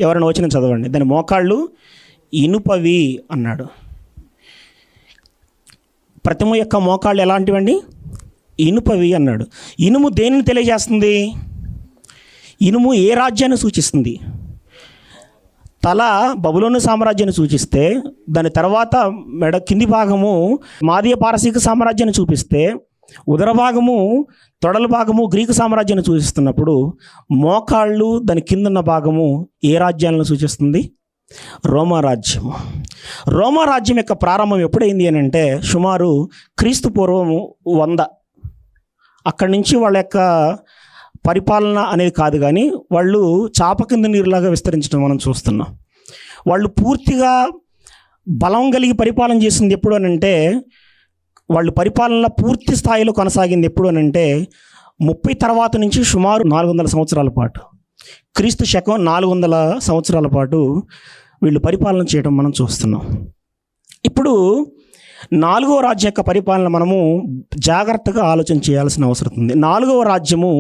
ఎవరైనా వచ్చిన చదవండి. దాని మోకాళ్ళు ఇనుపవి అన్నాడు. ప్రతిమ యొక్క మోకాళ్ళు ఎలాంటివండి? ఇనుపవి అన్నాడు. ఇనుము దేనిని తెలియజేస్తుంది? ఇనుము ఏ రాజ్యాన్ని సూచిస్తుంది? తల బబులోను సామ్రాజ్యాన్ని సూచిస్తే, దాని తర్వాత మెడ కింది భాగము మాదీయ పారసీక సామ్రాజ్యాన్ని చూపిస్తే, ఉదర భాగము తొడల భాగము గ్రీకు సామ్రాజ్యాన్ని సూచిస్తున్నప్పుడు మోకాళ్ళు దాని కిందన్న భాగము ఏ రాజ్యాలను సూచిస్తుంది? రోమా రాజ్యము. రోమా రాజ్యం యొక్క ప్రారంభం ఎప్పుడైంది అని అంటే సుమారు క్రీస్తు పూర్వం 100. అక్కడి నుంచి వాళ్ళ యొక్క పరిపాలన అనేది కాదు, కానీ వాళ్ళు చాప కింద నీరులాగా విస్తరించడం మనం చూస్తున్నాం. వాళ్ళు పూర్తిగా బలం కలిగి పరిపాలన చేసింది ఎప్పుడు అని అంటే, వాళ్ళు పరిపాలన పూర్తి స్థాయిలో కొనసాగింది ఎప్పుడు అని అంటే 30 తర్వాత నుంచి సుమారు 400 సంవత్సరాల పాటు, క్రీస్తు శకం 400 సంవత్సరాల పాటు వీళ్ళు పరిపాలన చేయడం మనం చూస్తున్నాం. ఇప్పుడు 4వ రాజ్యం యొక్క పరిపాలన మనము జాగ్రత్తగా ఆలోచన చేయాల్సిన అవసరం ఉంది. 4వ రాజ్యము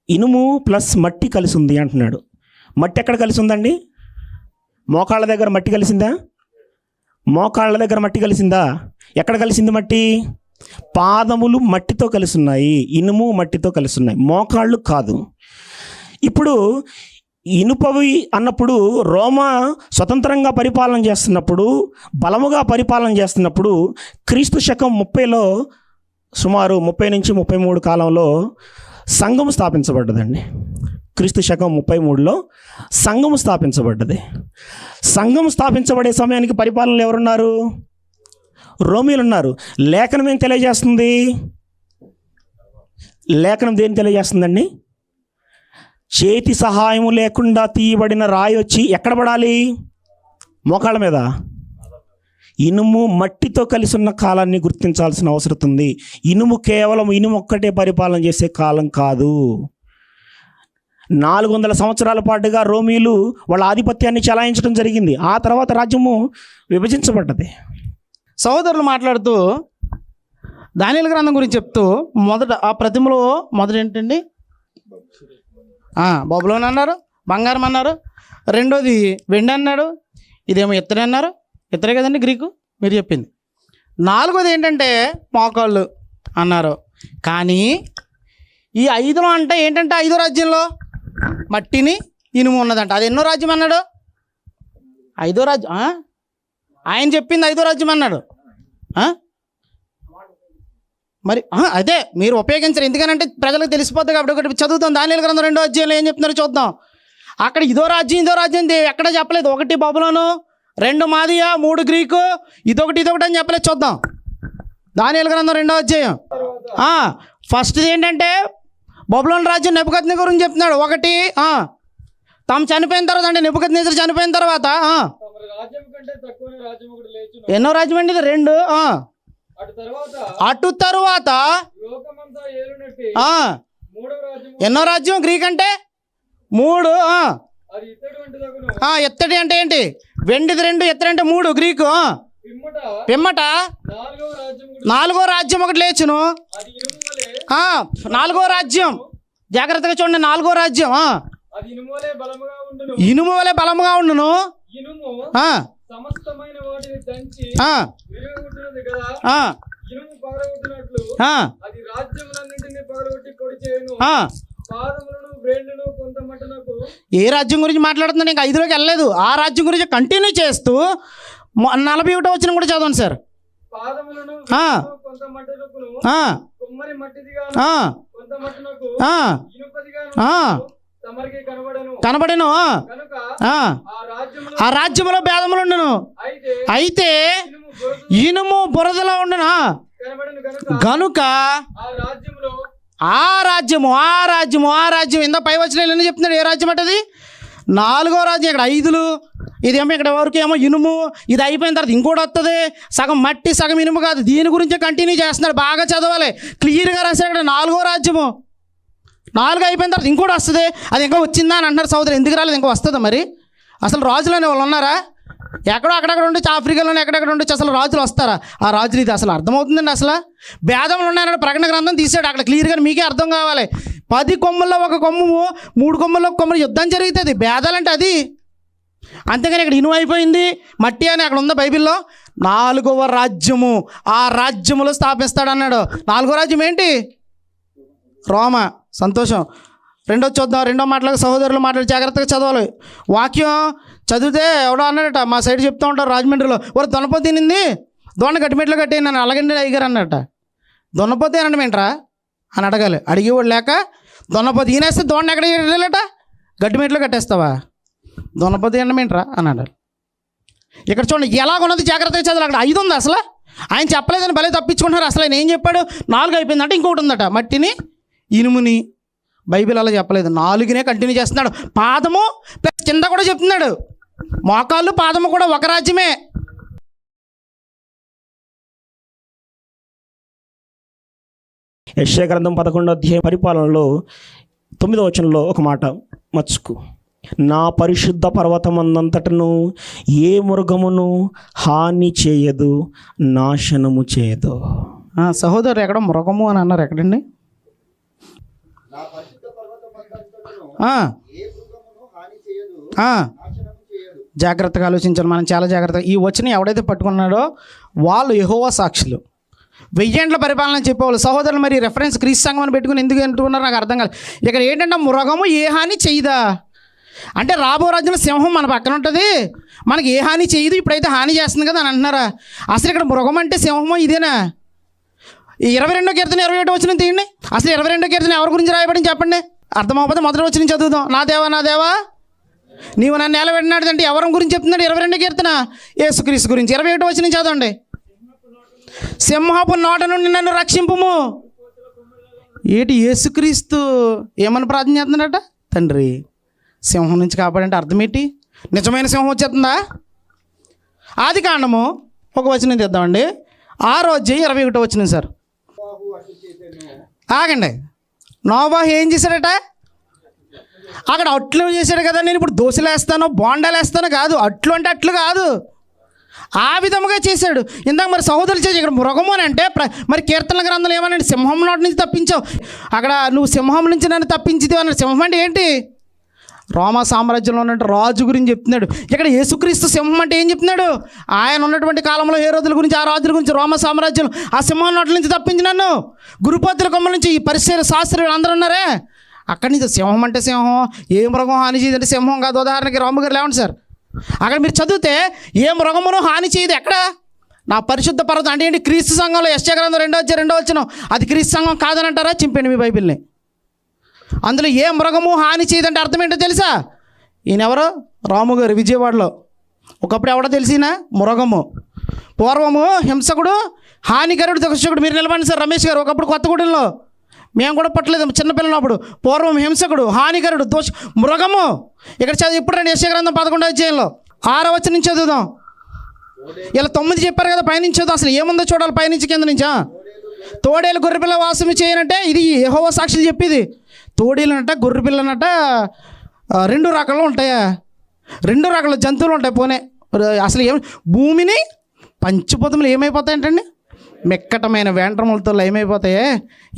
ఇనుము ప్లస్ మట్టి కలిసి ఉంది అంటున్నాడు. మట్టి ఎక్కడ కలిసి ఉందండి? మోకాళ్ళ దగ్గర మట్టి కలిసిందా? మోకాళ్ళ దగ్గర మట్టి కలిసిందా? ఎక్కడ కలిసింది మట్టి? పాదములు మట్టితో కలిసి ఉన్నాయి, ఇనుము మట్టితో కలిసి ఉన్నాయి, మోకాళ్ళు కాదు. ఇప్పుడు ఇనుపవి అన్నప్పుడు రోమా స్వతంత్రంగా పరిపాలన చేస్తున్నప్పుడు, బలముగా పరిపాలన చేస్తున్నప్పుడు క్రీస్తు శకం 30లో సుమారు 30 నుంచి 33 కాలంలో సంఘము స్థాపించబడ్డదండి. క్రీస్తు శకం 33లో సంఘము స్థాపించబడ్డది. సంఘం స్థాపించబడే సమయానికి పరిపాలనలు ఎవరున్నారు? రోమీలు ఉన్నారు. లేఖనం ఏం తెలియజేస్తుంది? లేఖనం దేని తెలియజేస్తుందండి? చేతి సహాయము లేకుండా తీయబడిన రాయి వచ్చి ఎక్కడ పడాలి? మోకాళ్ళ మీద. ఇనుము మట్టితో కలిసి ఉన్న కాలాన్ని గుర్తించాల్సిన అవసరం ఉంది. ఇనుము కేవలం ఇనుము ఒక్కటే పరిపాలన చేసే కాలం కాదు. 400 సంవత్సరాల పాటుగా రోమీలు వాళ్ళ ఆధిపత్యాన్ని చెలాయించడం జరిగింది. ఆ తర్వాత రాజ్యము విభజించబడ్డది. సహోదరులు మాట్లాడుతూ దానియేలు గ్రంథం గురించి చెప్తూ మొదట ఆ ప్రతిమలో మొదట ఏంటండి? బబులోన్ అన్నారు, బంగారం అన్నారు, రెండోది వెండి అన్నాడు, ఇదేమో ఇత్తడి అన్నారు. ఇత్తడే కదండి గ్రీకు, మీరు చెప్పింది. 4వది ఏంటంటే మోకాళ్ళు అన్నారు. కానీ ఈ 5లో అంటే ఏంటంటే 5వ రాజ్యంలో మట్టిని ఇనుము ఉన్నదంట. అది ఎన్నో రాజ్యం అన్నాడు? 5వ రాజ్యం. ఆయన చెప్పింది 5వ రాజ్యం అన్నాడు. మరి అదే మీరు ఉపయోగించరు, ఎందుకనంటే ప్రజలకు తెలిసిపోద్ది కాబట్టి. ఒకటి చదువుతాం, దానియేలు గ్రంథం 2వ అధ్యాయంలో ఏం చెప్తున్నారో చూద్దాం. అక్కడ ఇదో రాజ్యం ఎక్కడ చెప్పలేదు. 1 బబులోను, 2 మాదియా, 3 గ్రీకు, ఇదొకటి అని చెప్పలేదు. చూద్దాం దానియేలు గ్రంథం 2వ అధ్యాయం. ఫస్ట్ది ఏంటంటే బబులోను రాజ్యం నెబుకద్నెజరు గురించి చెప్తున్నాడు. 1 తాము చనిపోయిన తర్వాత, అంటే నెబుకద్నెజరు చనిపోయిన తర్వాత ఎన్నో రాజ్యం అండి? ఇది 2. అటు తరువాత ఎన్నో రాజ్యం? గ్రీక్ అంటే 3. ఎత్తడి అంటే ఏంటి? వెండిది 2, ఎత్తడి అంటే 3 గ్రీకు. పిమ్మట 4వ రాజ్యం ఒకటి లేచును. 4వ రాజ్యం జాగ్రత్తగా చూడండి. 4వ రాజ్యం ఇనుము వలె బలముగా ఉండును. ఏ రాజ్యం గురించి మాట్లాడుతున్నాను? ఇంకా 5లోకి వెళ్ళలేదు. ఆ రాజ్యం గురించి కంటిన్యూ చేస్తూ 41వ వచనం కూడా చదవండి సార్. కనబడను. ఆ రాజ్యములో భేదములుండును. అయితే ఇనుము బురదలో ఉండును గనుక ఆ రాజ్యము ఇంత పై వచ్చిన చెప్తున్నాడు. ఏ రాజ్యం అంటది? 4వ రాజ్యం. ఇక్కడ 5లు, ఇదేమో ఇక్కడ వరకు ఏమో ఇనుము. ఇది అయిపోయిన తర్వాత ఇంకోటి వస్తుంది, సగం మట్టి సగం ఇనుము కాదు. దీని గురించి కంటిన్యూ చేస్తున్నాడు. బాగా చదవాలి, క్లియర్గా రాశాడు. ఇక్కడ 4వ రాజ్యము. 4 అయిపోయిన తర్వాత ఇంకోటి వస్తుంది. అది ఇంకా వచ్చిందా అని అంటున్నారు సోదరు. ఎందుకు రాలేదు? ఇంకా వస్తుందా? మరి అసలు రాజులు అనే వాళ్ళు ఉన్నారా? ఎక్కడో అక్కడక్కడ ఉండొచ్చు, ఆఫ్రికాలోనే ఎక్కడెక్కడ ఉండొచ్చు. అసలు రాజులు వస్తారా? ఆ రాజులు ఇది అసలు అర్థమవుతుందండి? అసలు భేదములు ఉన్నాయన్నాడు. ప్రకటన గ్రంథం తీసాడు, అక్కడ క్లియర్గా మీకే అర్థం కావాలి. 10 కొమ్ముల్లో ఒక కొమ్ము, 3 కొమ్ముల్లో ఒక కొమ్ము యుద్ధం జరుగుతుంది. భేదాలంటే అది. అంతేగాని ఇక్కడ ఇనుము అయిపోయింది మట్టి అని అక్కడ ఉందా బైబిల్లో? 4వ రాజ్యము, ఆ రాజ్యములో స్థాపిస్తాడన్నాడు. 4వ రాజ్యం ఏంటి? రోమ. సంతోషం. చూద్దాం. 2వ మాటలకు సహోదరులు మాట్లాడి జాగ్రత్తగా చదవాలి. వాక్యం చదివితే ఎవడో అన్నాడట, మా సైడ్ చెప్తూ ఉంటారు రాజమండ్రిలో, వారు దొనపోతు తినింది దొండ గట్టిమెట్లు కట్టి నన్ను అలాగండి అయ్యారు అన్నట. దొన్నపోతే అనడం ఏంట్రా అని అడగాలి. అడిగేవాడు లేక దొన్నపోతు ఈనేస్తే దొండ ఎక్కడ వెళ్ళట, గట్టిమెట్లు కట్టేస్తావా? దొన్నపోతే అనడం ఏంట్రా అని అడాలి. ఇక్కడ చూడండి ఎలాగున్నది, జాగ్రత్తగా చదవాలి. అక్కడ 5 ఉంది అసలు, ఆయన చెప్పలేదని భలే తప్పించుకుంటున్నారు. అసలు ఆయన ఏం చెప్పాడు? 4 అయిపోయిందంటే ఇంకొకటి ఉందట, మట్టిని ఇనుముని. బైబిల్ అలా చెప్పలేదు, 4నే కంటిన్యూ చేస్తున్నాడు. పాదము ప్లస్ కింద కూడా చెప్తున్నాడు, మోకాళ్ళు పాదము కూడా ఒక రాజ్యమే. యెషయా గ్రంథం 11వ అధ్యాయం పరిపాలనలో 9వ వచనంలో ఒక మాట మచ్చుకు, నా పరిశుద్ధ పర్వతమందంతటను ఏ మృగమును హాని చేయదు, నాశనము చేయదు. సహోదరు ఎక్కడ మృగము అని అన్నారు, ఎక్కడండి? జాగ్రత్తగా ఆలోచించాలి మనం, చాలా జాగ్రత్తగా. ఈ వచనం ఎవడైతే పట్టుకున్నాడో వాళ్ళు యెహోవా సాక్షులు, 1000 ఏండ్ల పరిపాలన చెప్పేవాళ్ళు. సహోదరులు మరి రెఫరెన్స్ క్రీస్తు సంఘం అని పెట్టుకుని ఎందుకు అంటున్నారో నాకు అర్థం కాదు. ఇక్కడ ఏంటంటే మృగము ఏ హాని చేయదా అంటే, రాబో రాజ్యంలో సింహం మన పక్కన ఉంటుంది, మనకి ఏ హాని చేయదు, ఇప్పుడైతే హాని చేస్తుంది కదా అని అంటున్నారా? అసలు ఇక్కడ మృగం అంటే సింహమో ఇదేనా? 22వ కీర్తన 27వ వచనం తీయండి. అసలు 22వ కీర్తన ఎవరి గురించి రాయబడింది చెప్పండి. అర్థమవుతుంది. మొదటి వచనం చదువుదాం. నా దేవా నీవు నన్ను నిలబెట్టినాడు అంటే ఎవరి గురించి చెప్తున్నాడు? 22వ కీర్తన యేసుక్రీస్తు గురించి. 21వ వచనం చదవండి. సింహపు నోట నుండి నన్ను రక్షింపుము. ఏంటి యేసుక్రీస్తు ఏమని ప్రార్థన చేస్తున్నాడట? తండ్రి సింహం నుంచి కాపాడంటే అర్థం ఏంటి? నిజమైన సింహం వచ్చేస్తుందా? ఆది కాండము ఒక వచనం తెద్దామండి, 6వ అధ్యాయం 21వ వచనం. సార్ ఆగండి. నోవాహు ఏం చేశాడట? అక్కడ అట్లు చేశాడు కదా, నేను ఇప్పుడు దోశలు వేస్తాను బోండాలు వేస్తాను కాదు, అట్లు అంటే అట్లు కాదు, ఆ విధముగా చేశాడు. ఇందాక మరి సహోదరులు చేసి ఇక్కడ మృగము అని అంటే మరి కీర్తన గ్రంథంలో ఏమనండి, సింహం నోటి నుంచి తప్పించావు, అక్కడ నువ్వు సింహం నుంచి నన్ను తప్పించితే అన్నాడు. సింహం అంటే ఏంటి? రోమా సామ్రాజ్యంలో ఉన్నట్టు రాజు గురించి చెప్తున్నాడు. ఇక్కడ యేసుక్రీస్తు సింహం అంటే ఏం చెప్తున్నాడు? ఆయన ఉన్నటువంటి కాలంలో ఏ రోజుల గురించి, ఆ రాజుల గురించి, రోమా సామ్రాజ్యం ఆ సింహం నోట్ల నుంచి తప్పించి నన్ను, గురుపత్రుల కొమ్మల నుంచి ఈ పరిసర శాస్త్రులు అందరూ ఉన్నారే, అక్కడి నుంచి సింహం అంటే సింహం, ఏ మృగం హాని చేయదంటే సింహం కాదు. ఉదాహరణకి రామగారు లేవండి సార్, అక్కడ మీరు చదివితే ఏ మృగమును హాని చేయదు. ఎక్కడ? నా పరిశుద్ధ పర్వతం అంటే ఏంటి? క్రీస్తు సంఘంలో. యెషయా గ్రంథం 2వ వచనం, అది క్రీస్తు సంఘం కాదని అంటారా? చింపండి మీ బైబిల్ని. అందులో ఏ మృగము హాని చేయదంటే అర్థం ఏంటో తెలుసా? ఈయనెవరు? రాము గారు, విజయవాడలో. ఒకప్పుడు ఎవడో తెలిసిన మృగము. పూర్వము హింసకుడు, హానికరుడు, దర్శకుడు. మీరు నిలబడండి సార్ రమేష్ గారు. ఒకప్పుడు కొత్తగూడెంలో మేము కూడా పట్టలేదు చిన్నపిల్లనప్పుడు. పూర్వం హింసకుడు, హానికరుడు, మృగము. ఇక్కడ చదువు ఇప్పుడు రండి, యెషయా గ్రంథం 11వ అధ్యాయంలో 6వ వచనం నుంచి చదువుదాం. ఇలా 9 చెప్పారు కదా, పైనుంచి చదువు. అసలు ఏముందో చూడాలి పైనుంచి కింద నుంచా. తోడేలు గొర్రెపిల్ల వాసము చేయనంటే ఇది యెహోవా సాక్షులు చెప్పేది. తోడేలనట గొర్రెపిల్లనట 2 రకాలు ఉంటాయా? 2 రకాల జంతువులు ఉంటాయి. పోనే అసలు భూమిని పంచభూతములు ఏమైపోతాయంటండి? మెక్కటమైన వేంట్రములతో ఏమైపోతాయే.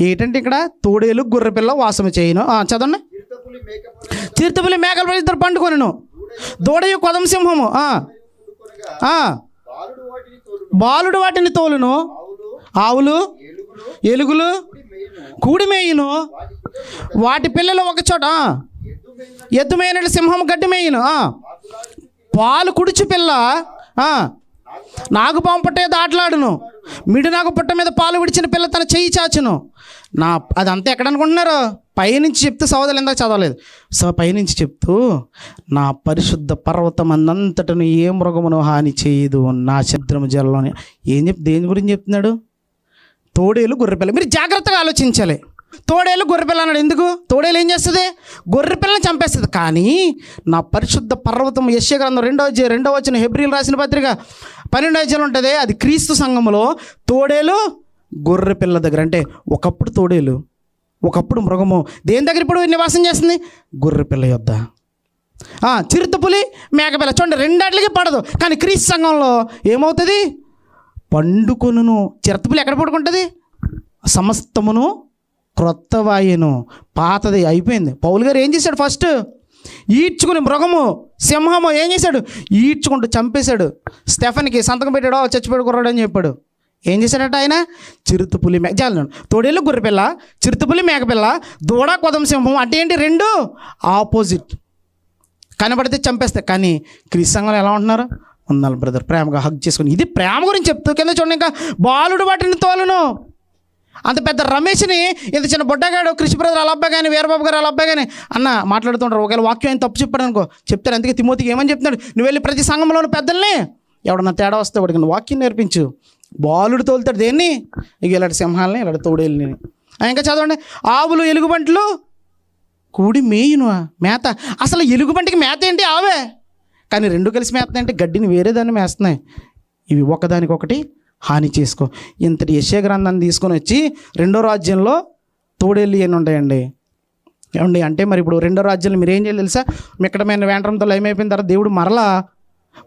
ఏంటంటే ఇక్కడ తోడేలు గొర్రెపిల్ల వాసము చేయను. చదవండి. తీర్థపులి మేకలు 2 పండుకొనెను, దూడయు కొదమ సింహము, బాలుడు వాటిని తోలును, ఆవులు ఎలుగులు కూడిమేయును, వాటి పిల్లలు ఒక చోట, ఎద్దు మేయినట్లు సింహం గడ్డి మేయును, పాలు కుడుచు పిల్ల నాగుపాము పుట్ట మీద ఆటలాడును, మిడి నాగు పుట్ట మీద పాలు విడిచిన పిల్ల తన చెయ్యి చాచును. అదంతా ఎక్కడ అనుకుంటున్నారు? పైనుంచి చెప్తూ సోదరులు ఇందాక చదవలేదు. పైనుంచి చెప్తూ నా పరిశుద్ధ పర్వతం అంతటను ఏ మృగమును హాని చేయదు, నా శబ్దము జలంలోని. దేని గురించి చెప్తున్నాడు? తోడేలు గొర్రెపిల్ల. మీరు జాగ్రత్తగా ఆలోచించాలి. తోడేలు గొర్రెపిల్ల అన్నాడు. ఎందుకు? తోడేలు ఏం చేస్తుంది? గొర్రెపిల్లని చంపేస్తుంది. కానీ నా పరిశుద్ధ పర్వతం యెషయా గ్రంథం 2వ వచనం, హెబ్రీయులు రాసిన పత్రిక 12వ అధ్యాయం ఉంటుంది. అది క్రీస్తు సంఘములో తోడేలు గొర్రెపిల్ల దగ్గర. అంటే ఒకప్పుడు తోడేలు, ఒకప్పుడు మృగము. దేని దగ్గర ఇప్పుడు నివాసం చేస్తుంది? గొర్రెపిల్ల యొద్ద. చిరుతపులి మేకపిల్ల. చూడండి, రెండాట్లకి పడదు. కానీ క్రీస్తు సంఘంలో ఏమవుతుంది? పండుకొనును. చిరుతపులి ఎక్కడ పడుకుంటుంది? సమస్తమును క్రొత్త వాయును, పాతది అయిపోయింది. పౌలు గారు ఏం చేశాడు? ఫస్ట్ ఈడ్చుకుని మృగము, సింహము ఏం చేశాడు? ఈడ్చుకుంటూ చంపేశాడు. స్టెఫన్కి సంతకం పెట్టాడు, చచ్చిపోయాడు కుర్రాడు అని చెప్పాడు. ఏం చేశాడట ఆయన? చిరుతపులి తోడేళ్ళు గొర్రెపిల్ల, చిరుతపులి మేకపిల్ల, దూడ కొదం సింహం అంటే ఏంటి? రెండు ఆపోజిట్. కనబడితే చంపేస్తాయి. కానీ క్రీస్తు ఎలా ఉంటున్నారు? ఉండాలి బ్రదర్, ప్రేమగా హగ్ చేసుకుని. ఇది ప్రేమ గురించి చెప్తూ కింద చూడండి. ఇంకా బాలుడు వాటిని తోలును. అంత పెద్ద రమేష్ని ఇంత చిన్న బొడ్డగాడు కృషి బ్రదర్ అలా అబ్బాయి కానీ, వీరబాబు గారు అలా అబ్బాయి కానీ అన్న మాట్లాడుతుంటారు. ఒకవేళ వాక్యం ఆయన తప్పు చెప్పాడు అనుకో, చెప్తారు. అందుకే తిమోతికి ఏమని చెప్తున్నాడు? నువ్వు వెళ్ళి ప్రతి సంఘంలోని పెద్దల్ని ఎవడన్నా తేడా వస్తే వాడికి నువ్వు వాక్యం నేర్పించు. బాలుడు తోలుతాడు దేన్ని? ఇక ఇలాంటి సింహాలని, ఇలాంటి తోడేళ్ళని. ఇంకా చదవండి. ఆవులు ఎలుగుబంట్లు కూడి మేయును మేత. అసలు ఎలుగుబంటికి మేత ఏంటి? ఆవే. కానీ రెండు కలిసి మేత అంటే గడ్డిని వేరే దాన్ని మేస్తున్నాయి. ఇవి ఒకదానికొకటి హాని చేసుకో. ఇంతటి యెషయా గ్రంథాన్ని తీసుకొని వచ్చి రెండో రాజ్యంలో తోడేళ్ళు అని ఉంటాయండి. ఏమండి అంటే మరి ఇప్పుడు రెండో రాజ్యంలో మీరు ఏం చేయాలి తెలుసా? మిక్కడమైన వేంటరంతో లయమైపోయిన తర్వాత దేవుడు మరలా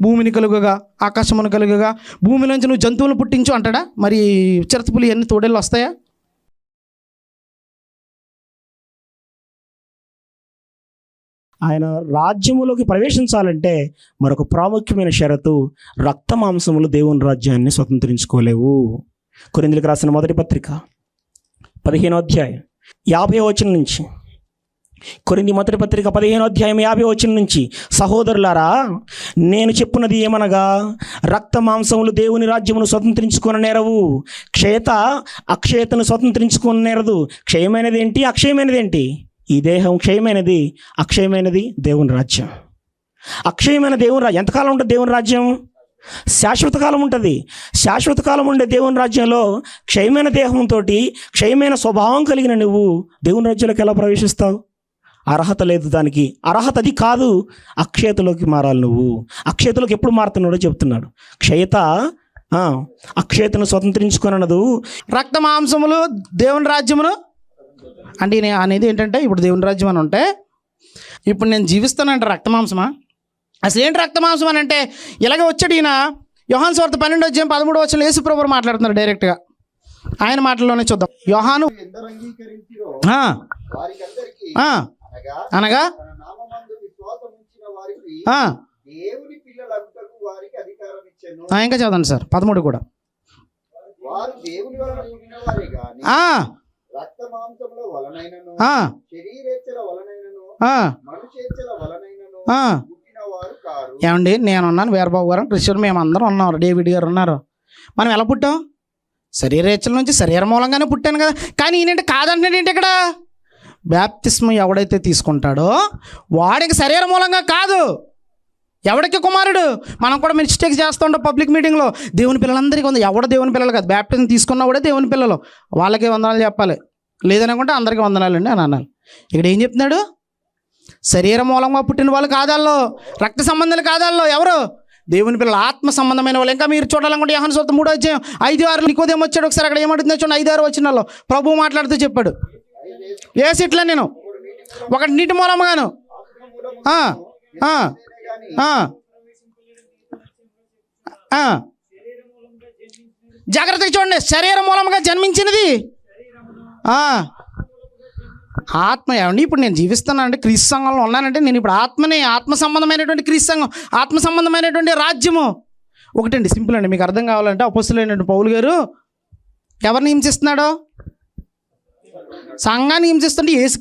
భూమిని కలుగగా, ఆకాశమును కలుగగా, భూమిలోంచి నువ్వు జంతువులు పుట్టించు అంటాడా? మరి చిరుతపులి ఎన్ని తోడేళ్ళు వస్తాయా? ఆయన రాజ్యములోకి ప్రవేశించాలంటే మరొక ప్రాముఖ్యమైన షరతు, రక్త మాంసములు దేవుని రాజ్యాన్ని స్వతంత్రించుకోలేవు. కొరింథీయులకు రాసిన మొదటి పత్రిక 15వ అధ్యాయం 50వ వచనం నుంచి. కొరింథీ మొదటి పత్రిక 15వ అధ్యాయం 50వ వచనం నుంచి, సహోదరులారా నేను చెప్పున్నది ఏమనగా, రక్త మాంసములు దేవుని రాజ్యమును స్వతంత్రించుకుని నేరవు, క్షయత అక్షయతను స్వతంత్రించుకుని నేరదు. క్షయమైనది ఏంటి? అక్షయమైనది ఏంటి? ఈ దేహం క్షయమైనది, అక్షయమైనది దేవుని రాజ్యం. అక్షయమైన దేవుని రాజ్యం ఎంతకాలం ఉంటుంది? దేవుని రాజ్యం శాశ్వత కాలం ఉంటుంది. శాశ్వత కాలం ఉండే దేవుని రాజ్యంలో క్షయమైన దేహంతో క్షయమైన స్వభావం కలిగిన నువ్వు దేవుని రాజ్యంలోకి ఎలా ప్రవేశిస్తావు? అర్హత లేదు దానికి. అర్హత అది కాదు. అక్షయతలోకి మారాలి నువ్వు. అక్షయతలోకి ఎప్పుడు మారుతున్నాడో చెప్తున్నాడు. క్షయత అక్షయతను స్వతంత్రించుకున్నదు. రక్త మాంసములు దేవుని రాజ్యమును అంటే అనేది ఏంటంటే, ఇప్పుడు దేవుని రాజ్యం అని ఉంటే ఇప్పుడు నేను జీవిస్తానంటే రక్తమాంసమా? అసలు ఏంటి రక్తమాంసం అని అంటే, ఇలాగే వచ్చాడు ఈయన. యోహాను సువార్త 12వ అధ్యాయం 13వ వచనంలో యేసు ప్రభువు మాట్లాడుతున్నారు డైరెక్ట్గా. ఆయన మాటల్లోనే చూద్దాం. యోహాను అనగా ఇంకా చదవండి సార్ 13 కూడా. ఏమండి నేనున్నాను, వీరబాబు గారు, కృష్ణుడు, మేమందరం ఉన్నాం, డేవిడ్ గారు ఉన్నారు. మనం ఎలా పుట్టాం? శరీరేచ్ఛల నుంచి శరీర మూలంగానే పుట్టాను కదా. కానీ ఈయనంటే కాదంటున్నాడు ఏంటి ఇక్కడ? బ్యాప్తిస్మం ఎవడైతే తీసుకుంటాడో వాడికి శరీర మూలంగా కాదు. ఎవడికి కుమారుడు? మనం కూడా మిస్టేక్ చేస్తూ ఉంటాం పబ్లిక్ మీటింగ్లో. దేవుని పిల్లలందరికీ ఉంది. ఎవడ దేవుని పిల్లలు కాదు. బ్యాప్టిజం తీసుకున్నా కూడా దేవుని పిల్లలు, వాళ్ళకే వందనాలు చెప్పాలి. లేదనుకుంటే అందరికీ వందనాలండి అని అన్నాను. ఇక్కడ ఏం చెప్తున్నాడు? శరీర మూలంగా పుట్టిన వాళ్ళు కాదాల్లో, రక్త సంబంధాలు కాదాల్లో. ఎవరు? దేవుని పిల్లలు, ఆత్మ సంబంధమైన వాళ్ళు. ఇంకా మీరు చూడాలనుకుంటే యోహాను సువార్త 3వ అధ్యాయం 5-6 నికోదేము వచ్చాడు. ఒకసారి అక్కడ ఏమంటుందో చూడండి. 5-6 వచనాల్లో ప్రభువు మాట్లాడుతూ చెప్పాడు. ఏసి ఇట్లా నేను ఒకటి నీటి మూలముగాను జాగ్రత్తగా చూడండి. శరీర మూలంగా జన్మించినది ఆత్మ. ఏమండి ఇప్పుడు నేను జీవిస్తున్నానంటే క్రీస్తు సంఘంలో ఉన్నానంటే నేను ఇప్పుడు ఆత్మని, ఆత్మ సంబంధమైనటువంటి క్రీస్తు సంఘం, ఆత్మ సంబంధమైనటువంటి రాజ్యము ఒకటండి. సింపుల్ అండి. మీకు అర్థం కావాలంటే అపోస్తలుడైన పౌలు గారు ఎవరిని హింసిస్తున్నాడో? సంఘాన్ని హింసిస్తుంటే యేసు